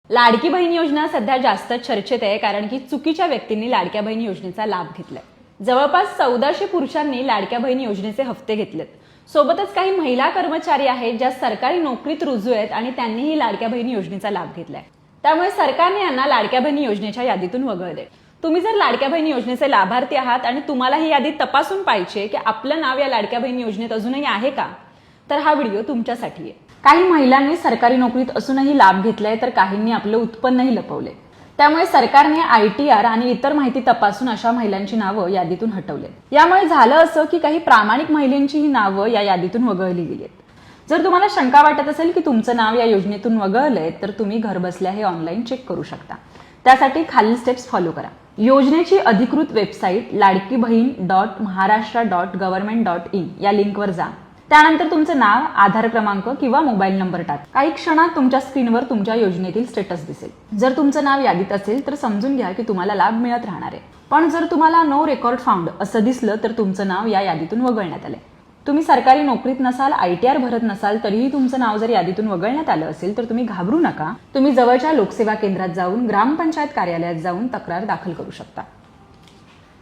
लाडकी बहीण योजना सध्या जास्त चर्चेत आहे, कारण की चुकीच्या व्यक्तींनी लाडक्या बहीण योजनेचा लाभ घेतलाय. जवळपास 1400 पुरुषांनी लाडक्या बहीण योजनेचे हप्ते घेतलेत. सोबतच काही महिला कर्मचारी आहेत ज्या सरकारी नोकरीत रुजू आहेत आणि त्यांनीही लाडक्या बहीण योजनेचा लाभ घेतलाय. त्यामुळे सरकारने यांना लाडक्या बहीण योजनेच्या यादीतून वगळले. तुम्ही जर लाडक्या बहीण योजनेचे लाभार्थी आहात आणि तुम्हाला ही यादी तपासून पाहिजे की आपलं नाव या लाडक्या बहीण योजनेत अजूनही आहे का, तर हा व्हिडिओ तुमच्यासाठी आहे. काही महिलांनी सरकारी नोकरीत असूनही लाभ घेतलाय, तर काहींनी आपलं उत्पन्नही लपवले. त्यामुळे सरकारने ITR आणि इतर माहिती तपासून अशा महिलांची नावं यादीतून हटवले. यामुळे झालं असं की काही प्रामाणिक महिलांची ही नावं या यादीतून वगळली गेलीत. जर तुम्हाला शंका वाटत असेल की तुमचं नाव या योजनेतून वगळलंय, तर तुम्ही घरबसल्या हे ऑनलाईन चेक करू शकता. त्यासाठी खालील स्टेप्स फॉलो करा. योजनेची अधिकृत वेबसाईट ladkibaheen.maharashtra.government.in या लिंकवर जा. त्यानंतर तुमचं नाव, आधार क्रमांक किंवा मोबाईल नंबर टाका. काही क्षणात तुमच्या स्क्रीनवर तुमच्या योजनेतील स्टेटस दिसेल. जर तुमचं नाव यादीत असेल तर समजून घ्या की तुम्हाला लाभ मिळत राहणार आहे. पण जर तुम्हाला नो रेकॉर्ड फाउंड असं दिसलं तर तुमचं नाव या यादीतून वगळण्यात आलंय. तुम्ही सरकारी नोकरीत नसाल, ITR भरत नसाल, तरीही तुमचं नाव जर यादीतून वगळण्यात आलं असेल तर तुम्ही घाबरू नका. तुम्ही जवळच्या लोकसेवा केंद्रात जाऊन, ग्रामपंचायत कार्यालयात जाऊन तक्रार दाखल करू शकता.